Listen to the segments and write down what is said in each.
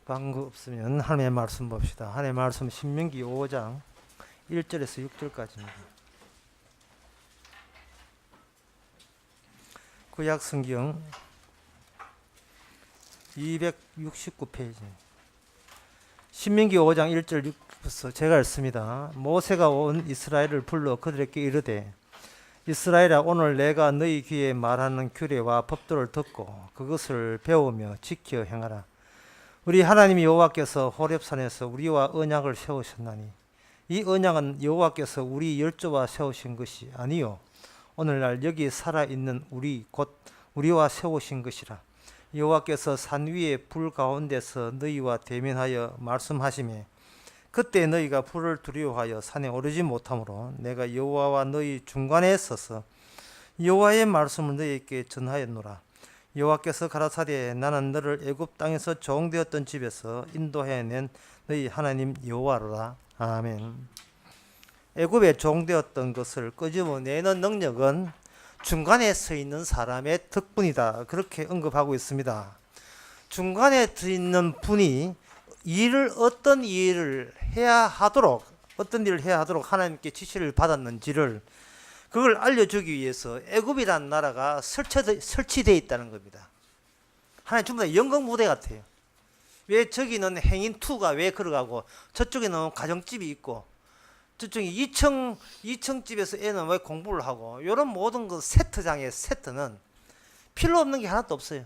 방구 없으면 하나님의 말씀 봅시다. 하나님의 말씀 신명기 5장 1절에서 6절까지입니다. 구약 성경 269페이지. 신명기 5장 1절 6절부터 제가 읽습니다. 모세가 온 이스라엘을 불러 그들에게 이르되 이스라엘아, 오늘 내가 너희 귀에 말하는 규례와 법도를 듣고 그것을 배우며 지켜 행하라. 우리 하나님 여호와께서 호렙산에서 우리와 언약을 세우셨나니 이 언약은 여호와께서 우리 열조와 세우신 것이 아니요 오늘날 여기 살아있는 우리 곧 우리와 세우신 것이라. 여호와께서 산 위에 불 가운데서 너희와 대면하여 말씀하시매 그때 너희가 불을 두려워하여 산에 오르지 못하므로 내가 여호와와 너희 중간에 서서 여호와의 말씀을 너희에게 전하였노라. 여호와께서 가라사대 나는 너를 애굽 땅에서 종되었던 집에서 인도해낸 너희 하나님 여호와로라. 아멘. 애굽에 종되었던 것을 끄집어내는 능력은 중간에 서 있는 사람의 덕분이다. 그렇게 언급하고 있습니다. 중간에 서 있는 분이 어떤 일을 해야 하도록 하나님께 지시를 받았는지를 그걸 알려주기 위해서 애굽이라는 나라가 설치되어 있다는 겁니다. 하나님 전부 다 연극 무대 같아요. 왜 저기는 행인 2가 왜 걸어가고 저쪽에는 가정집이 있고 저쪽에 2층 집에서 애는 왜 공부를 하고 이런 모든 그 세트장의 세트는 필요 없는 게 하나도 없어요.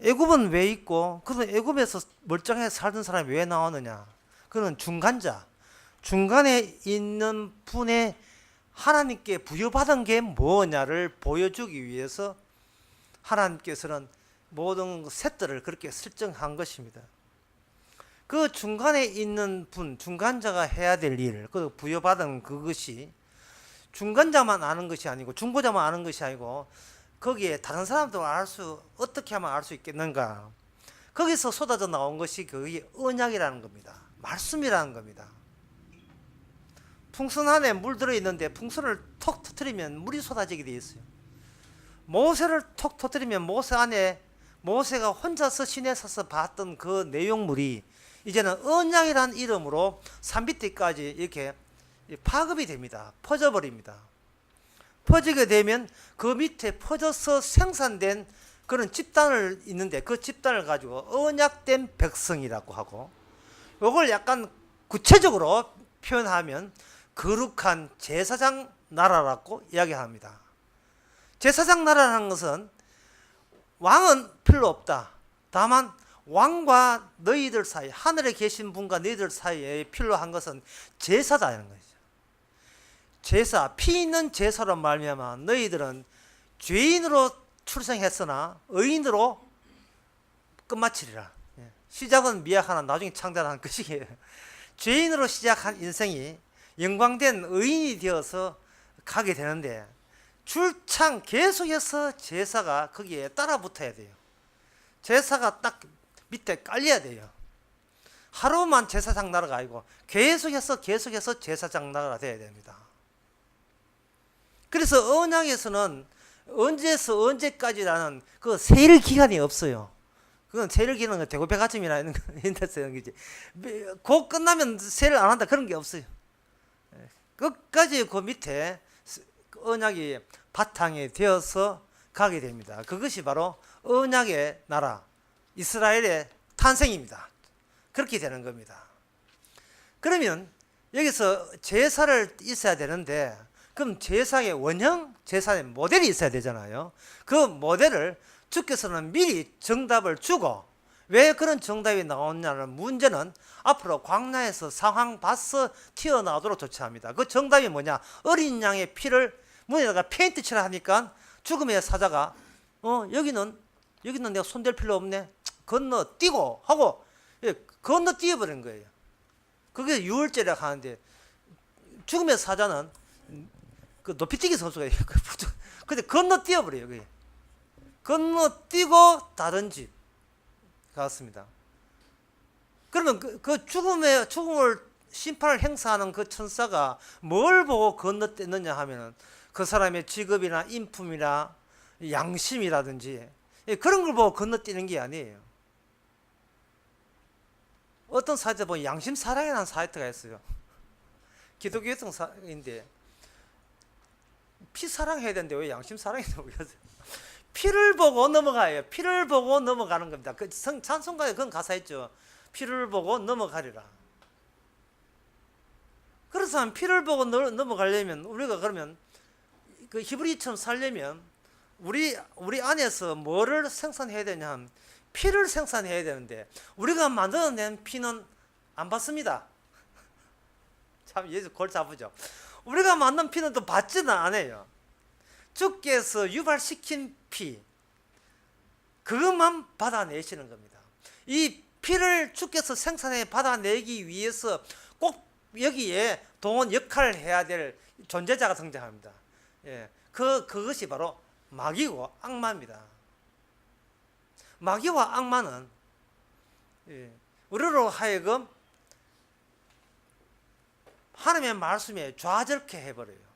애굽은 왜 있고 그런 애굽에서 멀쩡하게 살던 사람이 왜 나오느냐? 그는 중간에 있는 분의 하나님께 부여받은 게 뭐냐를 보여주기 위해서 하나님께서는 모든 세트를 그렇게 설정한 것입니다. 그 중간에 있는 분, 중간자가 해야 될 일, 그 부여받은 그것이 중간자만 아는 것이 아니고 중보자만 아는 것이 아니고 거기에 다른 사람도 어떻게 하면 알 수 있겠는가? 거기서 쏟아져 나온 것이 그게 언약이라는 겁니다. 말씀이라는 겁니다. 풍선 안에 물 들어있는데 풍선을 톡 터뜨리면 물이 쏟아지게 되어 있어요. 모세를 톡 터뜨리면 모세가 혼자서 시내에 서서 봤던 그 내용물이 이제는 언약이라는 이름으로 산 밑에까지 이렇게 파급이 됩니다. 퍼져버립니다. 퍼지게 되면 그 밑에 퍼져서 생산된 그런 집단을 있는데 그 집단을 가지고 언약된 백성이라고 하고 이걸 약간 구체적으로 표현하면 거룩한 제사장 나라라고 이야기합니다. 제사장 나라라는 것은 왕은 필요 없다. 다만 왕과 너희들 사이, 하늘에 계신 분과 너희들 사이에 필요한 것은 제사다는 것이죠. 제사, 피 있는 제사로 말미암아 너희들은 죄인으로 출생했으나 의인으로 끝마치리라. 시작은 미약하나 나중에 창대한 것이에요. 죄인으로 시작한 인생이 영광된 의인이 되어서 가게 되는데 줄창 계속해서 제사가 거기에 따라 붙어야 돼요. 제사가 딱 밑에 깔려야 돼요. 하루만 제사장 나라가 아니고 계속해서 제사장 나라가 돼야 됩니다. 그래서 언약에서는 언제에서 언제까지라는 그 세일 기간이 없어요. 그건 세일 기간은 대고백아침이나 이런 데서 하는 거지. 곧 끝나면 세일 안 한다 그런 게 없어요. 끝까지 그 밑에 언약이 바탕이 되어서 가게 됩니다. 그것이 바로 언약의 나라 이스라엘의 탄생입니다. 그렇게 되는 겁니다. 그러면 여기서 제사를 있어야 되는데 그럼 제사의 원형, 제사의 모델이 있어야 되잖아요. 그 모델을 주께서는 미리 정답을 주고 왜 그런 정답이 나오냐는 문제는 앞으로 광야에서 상황 봐서 튀어나오도록 조치합니다. 그 정답이 뭐냐? 어린 양의 피를 문에다가 페인트 칠을 하니까 죽음의 사자가 여기는 내가 손댈 필요 없네. 건너뛰고 하고 건너뛰어버린 거예요. 그게 유월절이라고 하는데 죽음의 사자는 그 높이뛰기 선수가 근데 건너뛰어버려요. 그게. 건너뛰고 다른 집 갔습니다. 그러면 그 죽음을 심판을 행사하는 그 천사가 뭘 보고 건너뛰느냐 하면은 그 사람의 직업이나 인품이나 양심이라든지 그런 걸 보고 건너뛰는 게 아니에요. 어떤 사이트 보면 양심 사랑이라는 사이트가 있어요. 기독교성 사인데 피 사랑해야 되는데 왜 양심 사랑이라고 그러세요? 피를 보고 넘어가요. 피를 보고 넘어가는 겁니다. 그 찬송가에 그런 가사 있죠. 피를 보고 넘어가리라. 그래서 피를 보고 넘어가려면 우리가 그러면 그 히브리처럼 살려면 우리 안에서 뭐를 생산해야 되냐 하면 피를 생산해야 되는데 우리가 만들어낸 피는 안 받습니다. 참 예수 골치 아프죠. 우리가 만든 피는 또 받지는 않아요. 주께서 유발시킨 피 그것만 받아내시는 겁니다. 이 피를 주께서 생산해 받아내기 위해서 꼭 여기에 동원 역할을 해야 될 존재자가 등장합니다. 예, 그것이 바로 마귀고 악마입니다. 마귀와 악마는 우리로 하여금 하나님의 말씀에 좌절케 해버려요.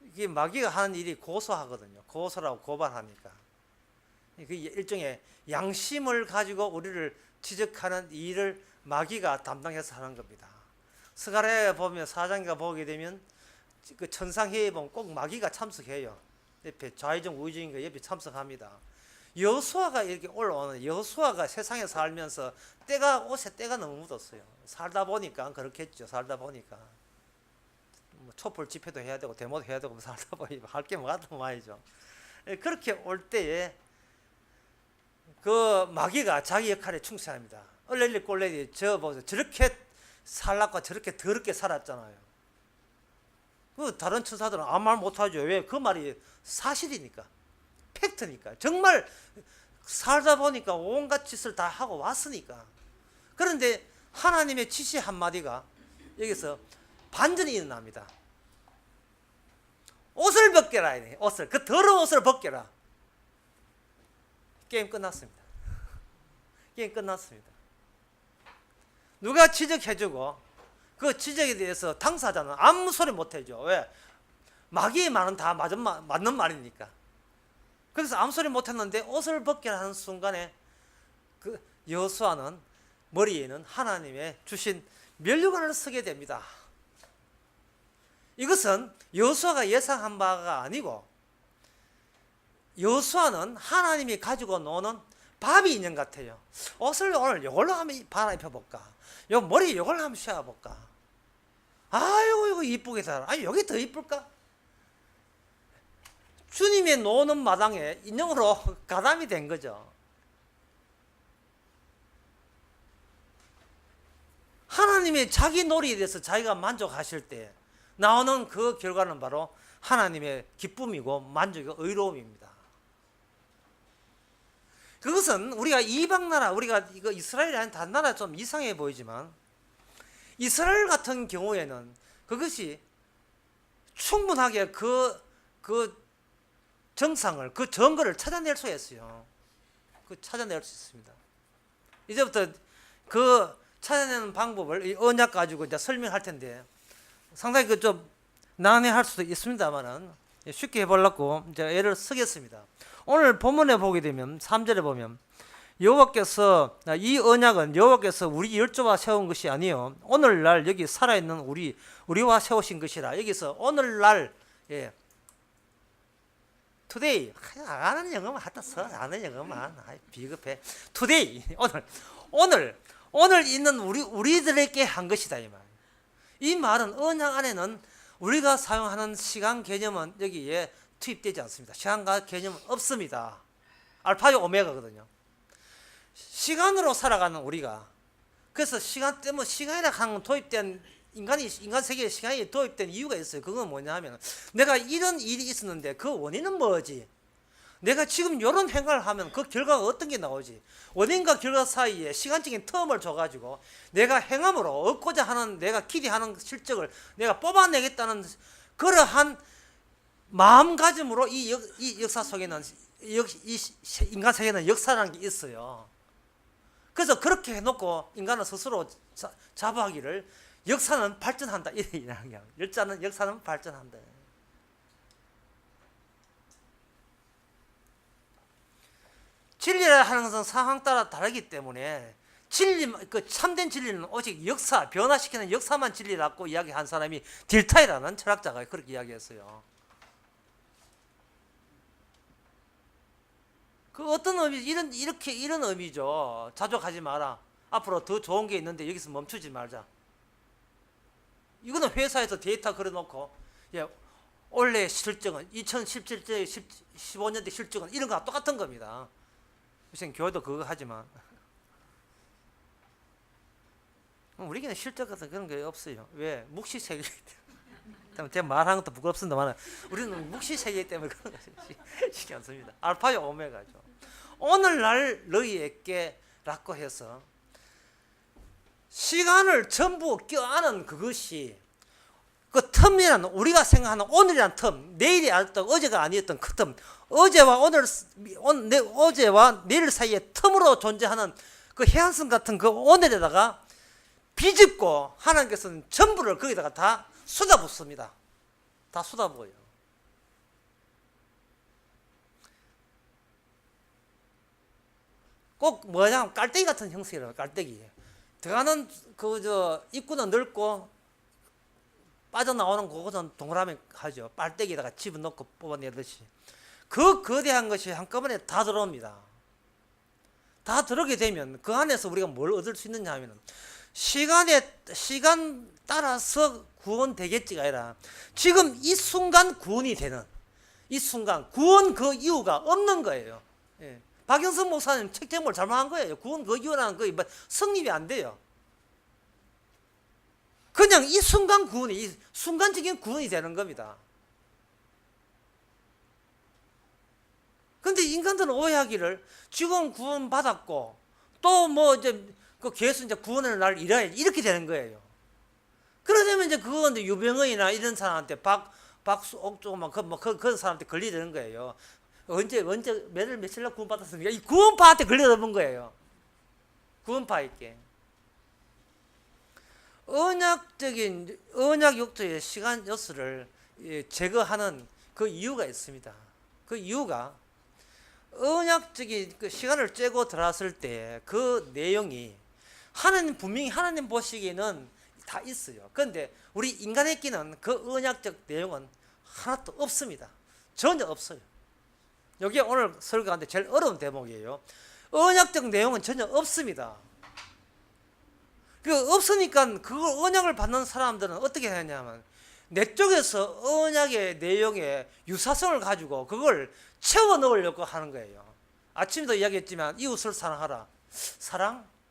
이게 마귀가 하는 일이 고소하거든요. 고소라고 고발하니까. 그 일종의 양심을 가지고 우리를 지적하는 일을 마귀가 담당해서 하는 겁니다. 스가랴에 보면 사장기가 보게 되면 그 천상회의에 보면 꼭 마귀가 참석해요. 옆에 좌의정 우의정인가 옆에 참석합니다. 여호수아가 이렇게 올라오는 여호수아가 세상에 살면서 옷에 때가 너무 묻었어요. 살다 보니까 그렇겠죠. 살다 보니까 뭐 촛불 집회도 해야 되고 데모도 해야 되고 살다 보니 할 게 뭐가 더 많이죠. 그렇게 올 때에 그 마귀가 자기 역할에 충실합니다. 얼레리 꼴레리 저 보세요. 저렇게 살라고 저렇게 더럽게 살았잖아요. 그 다른 천사들은 아무 말 못하죠. 왜? 그 말이 사실이니까. 팩트니까. 정말 살다 보니까 온갖 짓을 다 하고 왔으니까. 그런데 하나님의 지시 한마디가 여기서 반전이 일어납니다. 옷을 벗겨라. 옷을. 그 더러운 옷을 벗겨라. 게임 끝났습니다. 게임 끝났습니다. 누가 지적해주고 그 지적에 대해서 당사자는 아무 소리 못해줘. 왜? 마귀의 말은 다 맞는 말이니까. 그래서 아무 소리 못했는데 옷을 벗겨라 하는 순간에 그 여호수아는 머리에는 하나님의 주신 면류관을 쓰게 됩니다. 이것은 여호수아가 예상한 바가 아니고 여호수아는 하나님이 가지고 노는 바비 인형 같아요. 옷을 오늘 이걸로 한번 갈아입혀볼까? 요 머리 이걸로 한번 씌워볼까? 아이고 이거 이쁘게 살아. 아니 여기 더 이쁠까? 주님의 노는 마당에 인형으로 가담이 된 거죠. 하나님의 자기 놀이에 대해서 자기가 만족하실 때 나오는 그 결과는 바로 하나님의 기쁨이고 만족이고 의로움입니다. 그것은 우리가 이방 나라, 우리가 이거 이스라엘이 아닌 다른 나라 좀 이상해 보이지만 이스라엘 같은 경우에는 그것이 충분하게 그 정상을, 그 정거를 찾아낼 수 있어요. 찾아낼 수 있습니다. 이제부터 그 찾아내는 방법을 이 언약 가지고 이제 설명할 텐데 상당히 그 좀 난해할 수도 있습니다만은 쉽게 해보려고 이제 애를 쓰겠습니다. 오늘 본문에 보게 되면 3절에 보면 여호와께서 이 언약은 여호와께서 우리 열조와 세운 것이 아니요 오늘날 여기 살아있는 우리와 세우신 것이라. 여기서 오늘날 today 아는 영어만 갖다 써. 아는 영어만 비겁해. today 오늘 있는 우리들에게 한 것이다 이 말. 이 말은 언약 안에는 우리가 사용하는 시간 개념은 여기에 투입되지 않습니다. 시간과 개념은 없습니다. 알파요 오메가거든요. 시간으로 살아가는 우리가 그래서 시간 때문에 시간이라 하는 건 도입된 인간 세계에 시간이 도입된 이유가 있어요. 그건 뭐냐 하면 내가 이런 일이 있었는데 그 원인은 뭐지? 내가 지금 이런 행동을 하면 그 결과가 어떤 게 나오지? 원인과 결과 사이에 시간적인 텀을 줘가지고 내가 행함으로 얻고자 하는 내가 기대하는 실적을 내가 뽑아내겠다는 그러한 마음가짐으로 이 역사 속에는 이 인간 세계는 역사라는 게 있어요. 그래서 그렇게 해놓고 인간은 스스로 자부하기를 역사는 발전한다 이라는 게 역사는 발전한다. 진리라 하는 것은 상황 따라 다르기 때문에 진리, 그 참된 진리는 오직 역사, 변화시키는 역사만 진리라고 이야기한 사람이 딜타이라는 철학자가 그렇게 이야기했어요. 그 어떤 의미, 이런 의미죠. 자족하지 마라. 앞으로 더 좋은 게 있는데 여기서 멈추지 말자. 이거는 회사에서 데이터 걸어놓고, 예, 올해 실적은 2017년, 15년대 실적은 이런 거랑 똑같은 겁니다. 무슨 교회도 그거 하지만 우리에게는 실적 같은 그런 게 없어요. 왜? 묵시세계이기 때문에. 제가 말하는 것도 부끄럽습니다만 우리는 묵시세계이기 때문에 그런 거 신경 안 씁니다. 알파요 오메가죠. 오늘날 너희에게 라고 해서 시간을 전부 껴안은 그것이 그 텀이라는 우리가 생각하는 오늘이라는 텀, 내일이 아니었던 어제가 아니었던 그 텀, 어제와 내일 사이의 텀으로 존재하는 그 해안선 같은 그 오늘에다가 비집고 하나님께서는 전부를 거기다가 다 쏟아붓습니다. 다 쏟아부어요. 꼭 뭐냐 깔때기 같은 형식이라고. 깔때기 들어가는 입구는 넓고 빠져나오는 그것은 동그라미 하죠. 빨대기에다가 집어넣고 뽑아내듯이 그 거대한 것이 한꺼번에 다 들어옵니다. 다 들어오게 되면 그 안에서 우리가 뭘 얻을 수 있느냐 하면 시간 따라서 구원되겠지가 아니라 지금 이 순간 구원이 되는 이 순간 구원 그 이유가 없는 거예요. 예. 박영선 목사님 책 제목을 잘못한 거예요. 구원 그 이유라는 거 성립이 안 돼요. 그냥 이 순간 구원이, 이 순간적인 구원이 되는 겁니다. 근데 인간들은 오해하기를 지금 구원 받았고 또 뭐 이제 그 계속 이제 구원을 날 일해야지 이렇게 되는 거예요. 그러려면 이제 그건 유병헌이나 이런 사람한테 박수옥 조금만 그런 사람한테 걸리는 거예요. 언제 며칠 날 구원 받았습니까? 이 구원파한테 걸려드는 거예요. 구원파에게. 언약 욕조의 시간 요소를 제거하는 그 이유가 있습니다. 그 이유가 언약적인 그 시간을 쬐고 들어왔을 때 그 내용이 분명히 하나님 보시기에는 다 있어요. 그런데 우리 인간에게는 그 언약적 내용은 하나도 없습니다. 전혀 없어요. 이게 오늘 설교 가운데 제일 어려운 대목이에요. 언약적 내용은 전혀 없습니다. 그 없으니까 그걸 언약을 받는 사람들은 어떻게 하냐면 내 쪽에서 언약의 내용에 유사성을 가지고 그걸 채워 넣으려고 하는 거예요. 아침에도 이야기했지만 이웃을 사랑하라.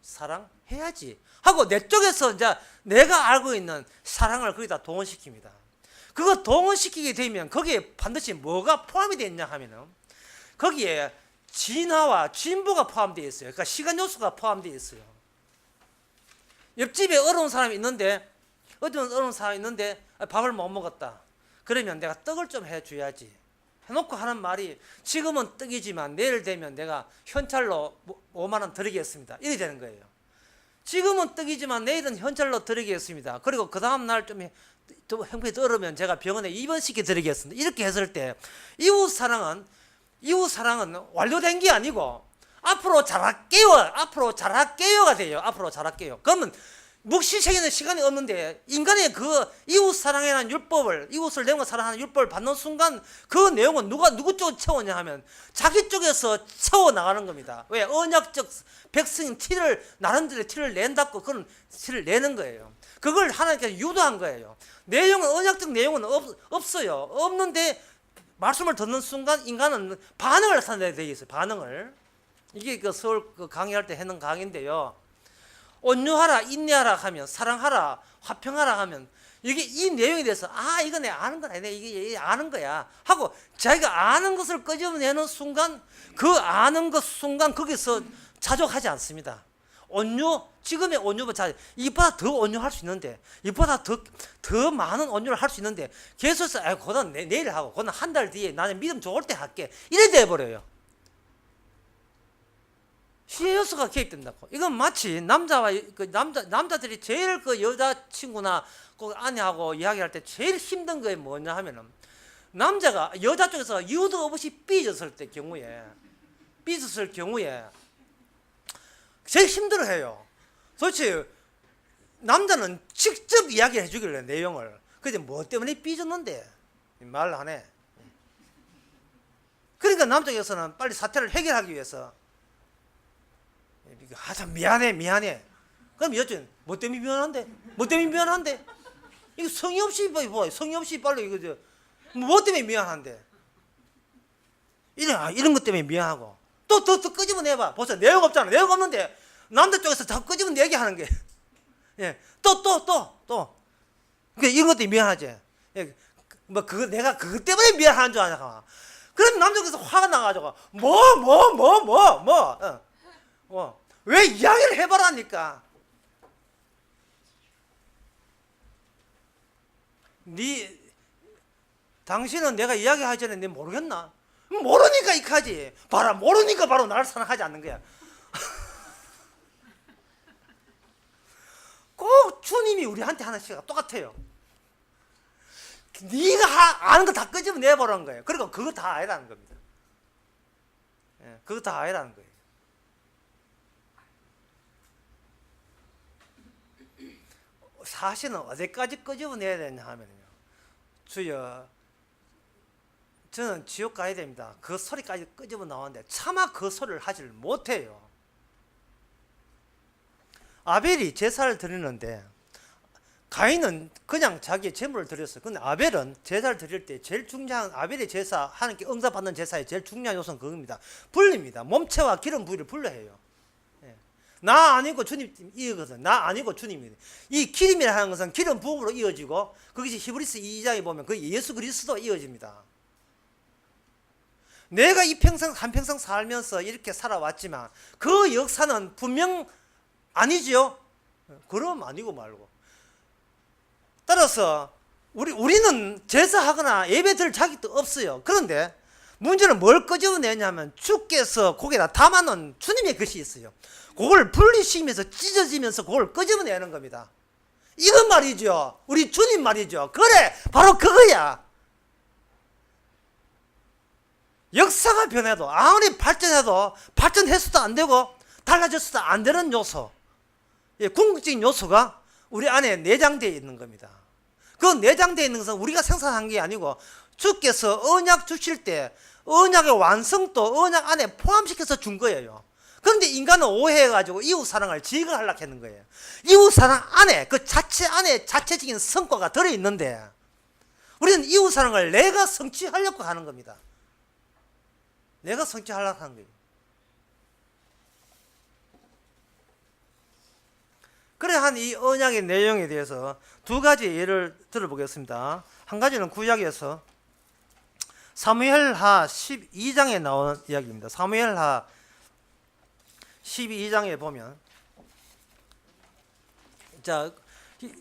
사랑해야지 하고 내 쪽에서 이제 내가 알고 있는 사랑을 거기다 동원시킵니다. 그거 동원시키게 되면 거기에 반드시 뭐가 포함이 되어 있냐 하면은 거기에 진화와 진보가 포함되어 있어요. 그러니까 시간 요소가 포함되어 있어요. 옆집에 어려운 사람이 있는데 밥을 못 먹었다. 그러면 내가 떡을 좀 해줘야지. 해놓고 하는 말이 지금은 떡이지만 내일 되면 내가 현찰로 5만 원 드리겠습니다. 이렇게 되는 거예요. 지금은 떡이지만 내일은 현찰로 드리겠습니다. 그리고 그 다음 날 좀 형편이 떨어면 제가 병원에 입원시켜 드리겠습니다. 이렇게 했을 때 이웃 사랑은 완료된 게 아니고 앞으로 잘할게요가 돼요. 앞으로 잘할게요. 그러면 묵시체계는 시간이 없는데 인간의 그 이웃 사랑이라는 율법을, 이웃을 내가 사랑하는 율법을 받는 순간 그 내용은 누구 쪽으로 채우냐 하면 자기 쪽에서 채워 나가는 겁니다. 왜? 언약적 백성인 나름대로 티를 낸다고 그런 티를 내는 거예요. 그걸 하나님께서 유도한 거예요. 언약적 내용은 없어요. 없는데 말씀을 듣는 순간 인간은 반응을 나타내야 되겠어요. 반응을. 이게 그 서울 강의할 때 했는 강의인데요. 온유하라, 인내하라 하면, 사랑하라, 화평하라 하면, 이 내용에 대해서, 이거 내가 아는 거야. 내가 이게 아는 거야. 하고, 자기가 아는 것을 끄집어내는 순간, 그 아는 것 순간 거기서 자족하지 않습니다. 지금의 온유보다, 이보다 더 온유할 수 있는데, 이보다 더 많은 온유를 할 수 있는데, 계속해서, 그건 내일 하고, 그건 한 달 뒤에 나는 믿음 좋을 때 할게. 이래 돼버려요. 시의 요소가 개입된다고. 이건 마치 남자들이 제일 그 여자친구나 그 아내하고 이야기할 때 제일 힘든 게 뭐냐 하면은 남자가 여자 쪽에서 이유도 없이 삐졌을 경우에 제일 힘들어해요. 도대체 남자는 직접 이야기해 주길래 내용을. 근데 뭐 때문에 삐졌는데 말을 안 해. 그러니까 남쪽에서는 빨리 사태를 해결하기 위해서 참 미안해. 그럼 여튼 뭐 때문에 미안한데? 이거 성의 없이 성의 없이 빨리 이거 뭐 때문에 미안한데? 이런 것 때문에 미안하고 또 끄집어내봐. 벌써 내용 없잖아. 내용 없는데 남자 쪽에서 다 끄집어내게 하는 게. 예, 또. 그러니까 이런 것 때문에 미안하지. 예, 뭐 내가 그것 때문에 미안한 줄 아냐. 그럼 남자께서 화가 나가지고 왜 이야기를 해봐라니까. 당신은 내가 이야기하기 전에 내 모르겠나? 모르니까 이카지. 봐라, 모르니까 바로 나를 사랑하지 않는 거야. 꼭 주님이 우리한테 하는 시가 똑같아요. 네가 아는 거 다 끄집어내보라는 거예요. 그리고 그거 다 아니라는 겁니다. 예, 그거 다 아니라는 거예요. 사실은 어디까지 끄집어내야 되냐 하면요. 주여, 저는 지옥 가야 됩니다. 그 소리까지 끄집어 나왔는데 차마 그 소리를 하지를 못해요. 아벨이 제사를 드리는데 가인은 그냥 자기의 제물을 드렸어요. 근데 아벨은 제사를 드릴 때 제일 중요한, 아벨의 제사, 하나님께 응답받는 제사의 제일 중요한 요소는 그겁니다. 분리입니다. 몸체와 기름 부위를 분리해요. 예. 나 아니고 주님 이거거든. 나 아니고 주님이. 이 기름이라 하는 것은 기름 부음으로 이어지고, 그것이 히브리서 2장에 보면 그 예수 그리스도 이어집니다. 내가 이 평생 한평생 살면서 이렇게 살아왔지만 그 역사는 분명 아니지요. 그럼 아니고 말고. 따라서 우리는 제사하거나 예배 드릴 자격도 없어요. 그런데 문제는 뭘 끄집어내냐면 주께서 거기다 담아놓은 주님의 것이 있어요. 그걸 분리시키면서 찢어지면서 그걸 끄집어내는 겁니다. 이건 말이죠. 우리 주님 말이죠. 그래, 바로 그거야. 역사가 변해도, 아무리 발전해도 발전해서도 안 되고 달라져서도 안 되는 요소, 궁극적인 요소가 우리 안에 내장되어 있는 겁니다. 그 내장되어 있는 것은 우리가 생산한 게 아니고 주께서 언약 주실 때 언약의 완성도 언약 안에 포함시켜서 준 거예요. 그런데 인간은 오해해가지고 이웃 사랑을 지가 하려고 했는 거예요. 이웃 사랑 안에, 그 자체 안에 자체적인 성과가 들어있는데 우리는 이웃 사랑을 내가 성취하려고 하는 겁니다. 내가 성취하려고 하는 거예요. 그래 한 이 언약의 내용에 대해서 두 가지 예를 들어보겠습니다. 한 가지는 구약에서 사무엘하 12장에 나오는 이야기입니다. 사무엘하 12장에 보면, 자,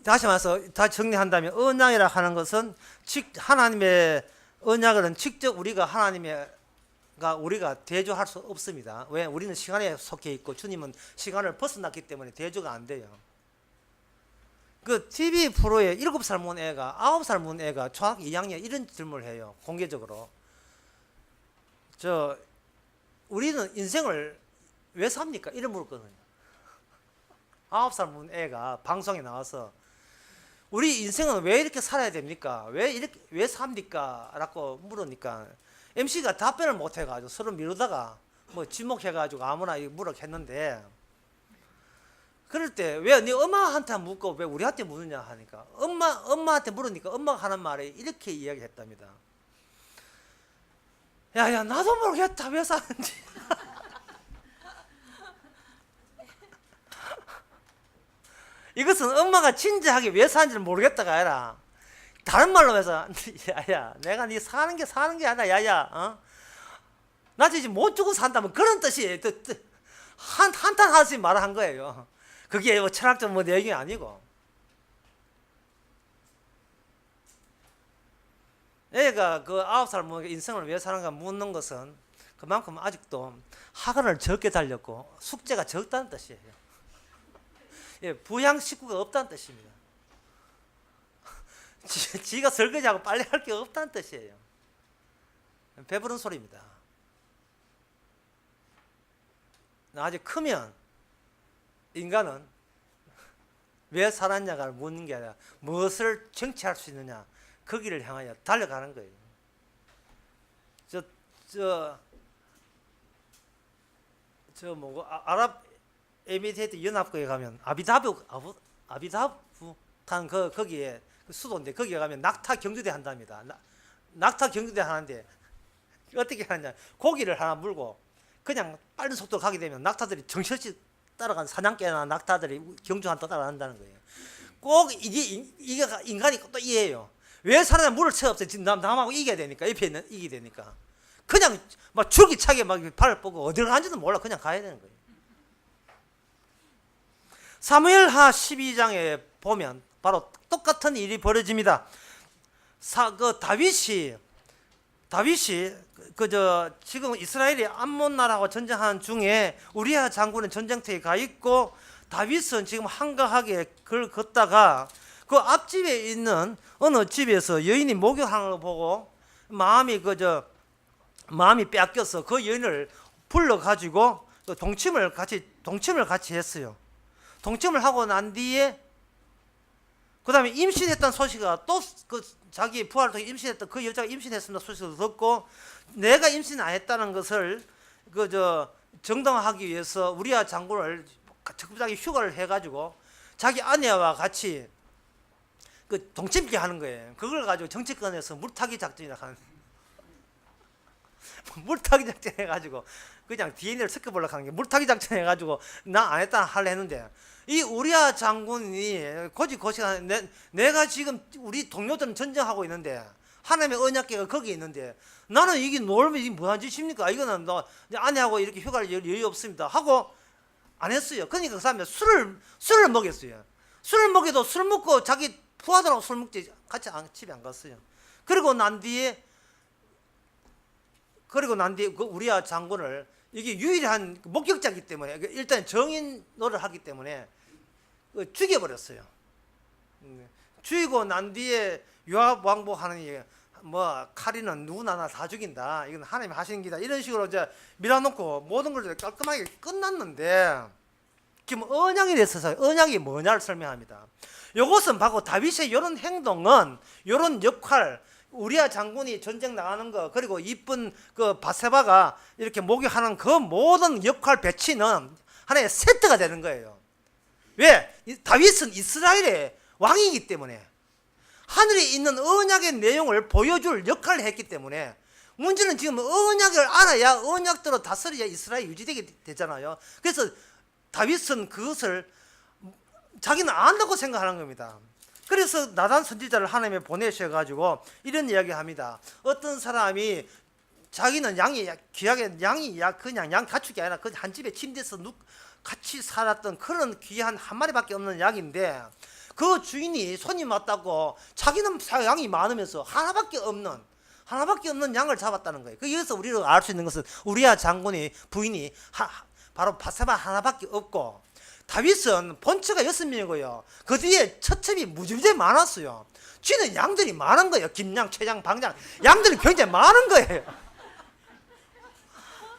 다시 말해서 다 정리한다면 언약이라 하는 것은 하나님의 언약은 직접 우리가 대조할 수 없습니다. 왜? 우리는 시간에 속해 있고 주님은 시간을 벗어났기 때문에 대조가 안 돼요. 그 TV 프로에 7살 먹은 애가 9살 먹은 애가 초등학교 2학년 이런 질문을 해요. 공개적으로. 우리는 인생을 왜 삽니까? 이런 물었거든요. 9살 먹은 애가 방송에 나와서 우리 인생은 왜 이렇게 살아야 됩니까? 왜 삽니까? 라고 물으니까 MC가 답변을 못 해가지고 서로 미루다가 뭐 지목해가지고 아무나 물어했는데, 그럴 때 왜 네 엄마한테 묻고 왜 우리한테 묻느냐 하니까 엄마한테 물으니까 엄마가 하는 말이 이렇게 이야기했답니다. 야야, 나도 모르겠다 왜 사는지. 이것은 엄마가 진지하게 왜 사는지를 모르겠다가 아니라 다른 말로 해서 야야, 내가 네 사는 게 아니라 야야, 나 지금 못 주고 산다면 그런 뜻이 한탄하듯이 말을 한 거예요. 그게 뭐 철학적 내용이 아니고. 애가 그 9살 인생을 왜 사는가 묻는 것은 그만큼 아직도 학원을 적게 달렸고 숙제가 적다는 뜻이에요. 예, 부양 식구가 없다는 뜻입니다. 지가 설거지하고 빨리 할 게 없다는 뜻이에요. 배부른 소리입니다. 아직 크면 인간은 왜 살았냐가 묻는 게 아니라 무엇을 정치할 수 있느냐, 거기를 향하여 달려가는 거예요. 뭐고 아랍에미리트 연합국에 가면 아비다부한 거기에 그 수도인데, 거기에 가면 낙타 경주대 한답니다. 낙타 경주대 하는데 어떻게 하느냐, 고기를 하나 물고 그냥 빠른 속도로 가게 되면 낙타들이 정신없이 따라간, 사냥개나 낙타들이 경주한테 따라간다는 거예요. 꼭 이게 인간이 또 이해해요. 왜 사람이 물을 채 없어요? 지금 남하고 이겨야 되니까, 옆에 있는 이기야 되니까. 그냥 막 줄기차게 막 발을 뻗고 어디를 가는지도 몰라, 그냥 가야 되는 거예요. 사무엘하 12장에 보면 바로 똑같은 일이 벌어집니다. 다윗이 지금 이스라엘이 암몬 나라하고 전쟁하는 중에 우리아 장군은 전쟁터에 가 있고, 다윗은 지금 한가하게 그걸 걷다가 그 앞집에 있는 어느 집에서 여인이 목욕하는 걸 보고 마음이 빼앗겨서 그 여인을 불러 가지고 동침을 같이 했어요. 동침을 하고 난 뒤에 그다음에 임신했다는 소식을 또 자기 부하를 통해 임신했던 그 여자가 임신했습니다 소식을 듣고, 내가 임신 안 했다는 것을 정당화하기 위해서 우리아 장군을 적극적인 휴가를 해가지고 자기 아내와 같이 동침기 하는 거예요. 그걸 가지고 정치권에서 물타기 작전이라 하는 물타기 작전 해가지고 그냥 DNA를 섞어보려고 하는 게 물타기 작전 해가지고 나 안 했다 하려 했는데, 이 우리아 장군이 고지고시한 내가 지금 우리 동료들은 전쟁하고 있는데 하나님의 언약궤가 거기 있는데 나는 이게 놀면 이게 뭐한 짓입니까? 이거는 너 아내하고 이렇게 휴가를 여유 없습니다 하고 안 했어요. 그러니까 그 사람이 술을 먹였어요. 술을 먹여도 술 먹고 자기 부하들하고 술 먹지 같이 집에 안 갔어요. 그리고 난 뒤에 그 우리아 장군을, 이게 유일한 목격자이기 때문에 일단 정인 노릇을 하기 때문에 죽여버렸어요. 죽이고 난 뒤에 요압 왕복하는 뭐 칼이는 누구나 다 죽인다, 이건 하나님이 하시는 기다, 이런 식으로 이제 밀어놓고 모든 걸 깔끔하게 끝났는데, 지금 언약이 됐어서 언약이 뭐냐를 설명합니다. 이것은 바로 다윗의 이런 행동은, 이런 역할, 우리아 장군이 전쟁 나가는 거, 그리고 이쁜 그 바세바가 이렇게 목욕하는 그 모든 역할 배치는 하나의 세트가 되는 거예요. 왜? 다윗은 이스라엘의 왕이기 때문에, 하늘에 있는 언약의 내용을 보여줄 역할을 했기 때문에, 문제는 지금 언약을 알아야 언약대로 다스려야 이스라엘이 유지되게 되잖아요. 그래서 다윗은 그것을 자기는 안다고 생각하는 겁니다. 그래서 나단 선지자를 하나님이 보내셔가지고 이런 이야기합니다. 어떤 사람이 자기는 귀하게 그냥 양 가축이 아니라 그 한 집에 침대에서 같이 살았던 그런 귀한 한 마리밖에 없는 양인데, 그 주인이 손님 왔다고 자기는 양이 많으면서 하나밖에 없는 양을 잡았다는 거예요. 여기서 우리가 알 수 있는 것은 우리아 장군의 부인이 바로 바세바 하나밖에 없고, 다윗은 본처가 6명이고요. 그 뒤에 처첩이 무지무지 많았어요. 쥐는 양들이 많은 거예요. 김양, 최장, 방장, 양들이 굉장히 많은 거예요.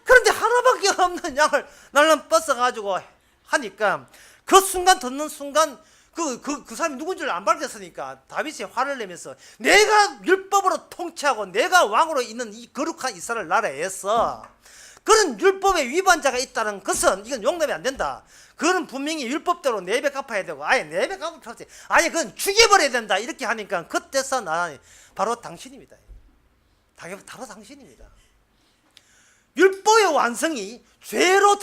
그런데 하나밖에 없는 양을 날름 뻗어가지고 하니까, 그 순간 듣는 순간 그 사람이 누군지를 안 밝혔으니까 다윗이 화를 내면서, 내가 율법으로 통치하고 내가 왕으로 있는 이 거룩한 이스라엘 나라에서 그런 율법의 위반자가 있다는 것은 이건 용납이 안 된다. 그거는 분명히 율법대로 내배 갚아야 되고, 아예 내배 갚을 수 없지, 아예 그건 죽여버려야 된다, 이렇게 하니까 그때서 나 바로 당신입니다. 바로 당신입니다. 율법의 완성이 죄로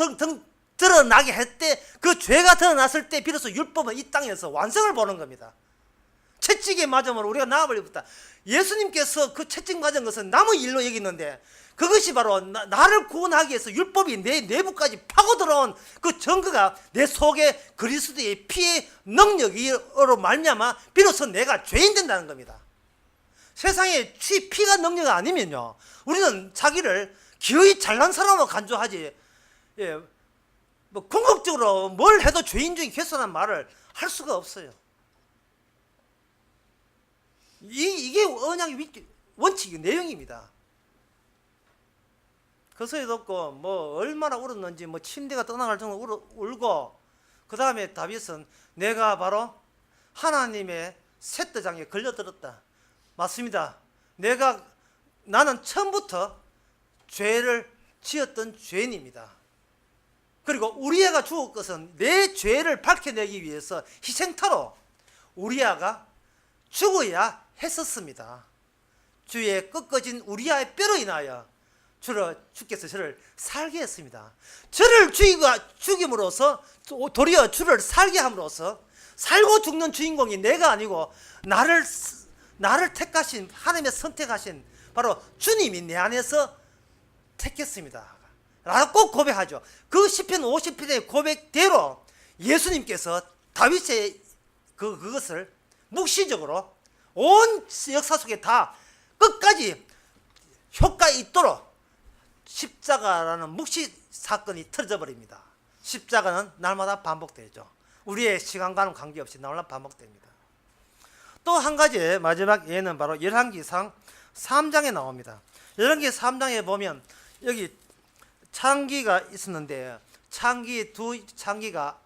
드러나게 할 때, 그 죄가 드러났을 때 비로소 율법은 이 땅에서 완성을 보는 겁니다. 채찍에 맞으면 우리가 나와버리겠다. 예수님께서 그 채찍 맞은 것은 남의 일로 여기는데, 그것이 바로 나를 구원하기 위해서 율법이 내 내부까지 파고 들어온 그 증거가 내 속에 그리스도의 피의 능력으로 말미암아 비로소 내가 죄인 된다는 겁니다. 세상에 피가 능력 아니면요, 우리는 자기를 기어이 잘난 사람으로 간주하지, 뭐 궁극적으로 뭘 해도 죄인 중에 개선한 말을 할 수가 없어요. 이게 언약의 원칙의 내용입니다. 그 소리 듣고 뭐 얼마나 울었는지, 뭐 침대가 떠나갈 정도로 울고, 그 다음에 다윗은 내가 바로 하나님의 쇳더장에 걸려들었다. 맞습니다. 나는 처음부터 죄를 지었던 죄인입니다. 그리고 우리아가 죽을 것은 내 죄를 밝혀내기 위해서 희생타로 우리아가 죽어야 했었습니다. 주의 꺾어진 우리아의 뼈로 인하여 주께서 저를 살게 했습니다. 저를 죽임으로써 도리어 주를 살게 함으로써 살고 죽는 주인공이 내가 아니고 나를 택하신, 하나님의 선택하신 바로 주님이 내 안에서 택했습니다 라고 꼭 고백하죠. 그 시편 50편의 고백대로 예수님께서 다윗의 그것을 묵시적으로 온 역사 속에 다 끝까지 효과 있도록 십자가라는 묵시 사건이 터져 버립니다. 십자가는 날마다 반복되죠. 우리의 시간과는 관계없이 날마다 반복됩니다. 또 한 가지 마지막 예는 바로 열왕기상 3장에 나옵니다. 열왕기 3장에 보면 여기 창기가 있었는데 창기가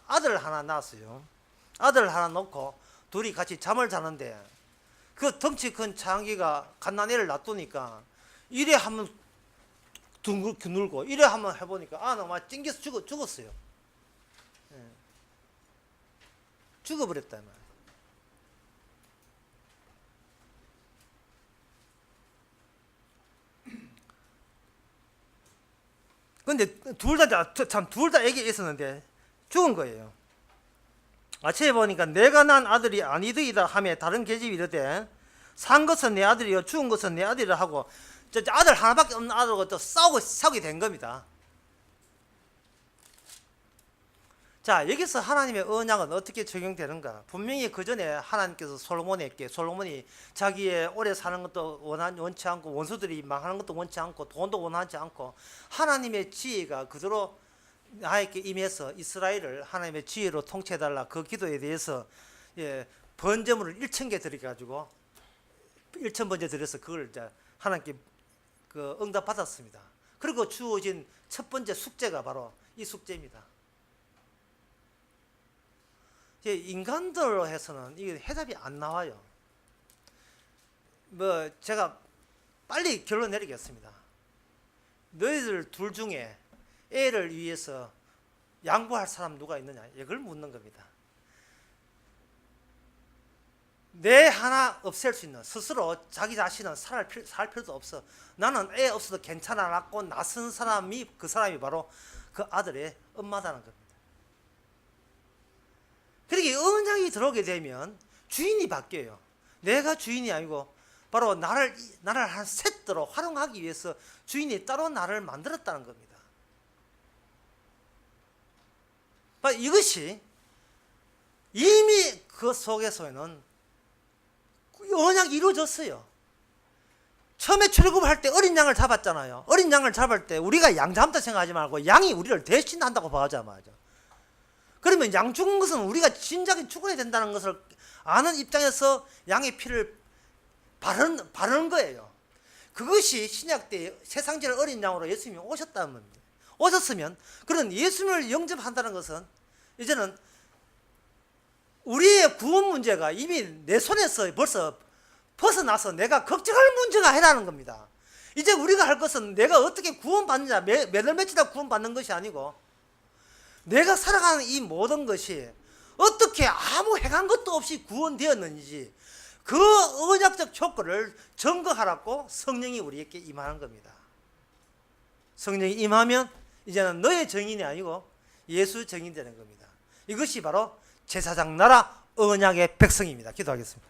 아들 하나 낳았어요. 아들 하나 놓고 둘이 같이 잠을 자는데 그 덩치 큰 창기가 갓난애를 놔두니까 이래 한번 둥글고 이래 한번 해보니까 막 찡겨서 죽었어요. 죽어버렸다 말이에요. 근데 둘 다 애기 있었는데 죽은 거예요. 아침에 보니까 내가 난 아들이 아니더이다 하며 다른 계집이 이르되 산 것은 내 아들이요 죽은 것은 내 아들이라 하고 아들 하나밖에 없는 아들하고 또 싸우게 된 겁니다. 자, 여기서 하나님의 언약은 어떻게 적용되는가? 분명히 그 전에 하나님께서 솔로몬이 자기의 오래 사는 것도 원치 않고 원수들이 망하는 것도 원치 않고 돈도 원하지 않고 하나님의 지혜가 그대로 나에게 임해서 이스라엘을 하나님의 지혜로 통치해달라 그 기도에 대해서 번제물을 1,000개 드려가지고 1,000번제 드려서 그걸 이제 하나님께 응답받았습니다. 그리고 주어진 첫 번째 숙제가 바로 이 숙제입니다. 인간들로 해서는 이게 해답이 안 나와요. 제가 빨리 결론 내리겠습니다. 너희들 둘 중에 애를 위해서 양보할 사람 누가 있느냐? 이걸 묻는 겁니다. 내 하나 없앨 수 있는 스스로 자기 자신은 살 필요도 없어. 나는 애 없어도 괜찮아라고 나선 사람이 그 사람이 바로 그 아들의 엄마다는 겁니다. 그렇게 언약이 들어오게 되면 주인이 바뀌어요. 내가 주인이 아니고 바로 나를 한 셋으로 활용하기 위해서 주인이 따로 나를 만들었다는 겁니다. 이것이 이미 그 속에서는 언약이 이루어졌어요. 처음에 출애굽할 때 어린 양을 잡았잖아요. 어린 양을 잡을 때 우리가 양 잡다 생각하지 말고 양이 우리를 대신한다고 봐자마자. 그러면 양 죽은 것은 우리가 진작에 죽어야 된다는 것을 아는 입장에서 양의 피를 바르는 거예요. 그것이 신약 때 세상제일 어린 양으로 예수님이 오셨다는 겁니다. 오셨으면 그런 예수님을 영접한다는 것은 이제는 우리의 구원 문제가 이미 내 손에서 벌써 벗어나서 내가 걱정할 문제가 아니라는 겁니다. 이제 우리가 할 것은 내가 어떻게 구원받느냐, 매달 며칠이나 구원받는 것이 아니고 내가 살아가는 이 모든 것이 어떻게 아무 행한 것도 없이 구원되었는지 그 언약적 효과를 증거하라고 성령이 우리에게 임하는 겁니다. 성령이 임하면 이제는 너의 정인이 아니고 예수 정인이 되는 겁니다. 이것이 바로 제사장 나라 언약의 백성입니다. 기도하겠습니다.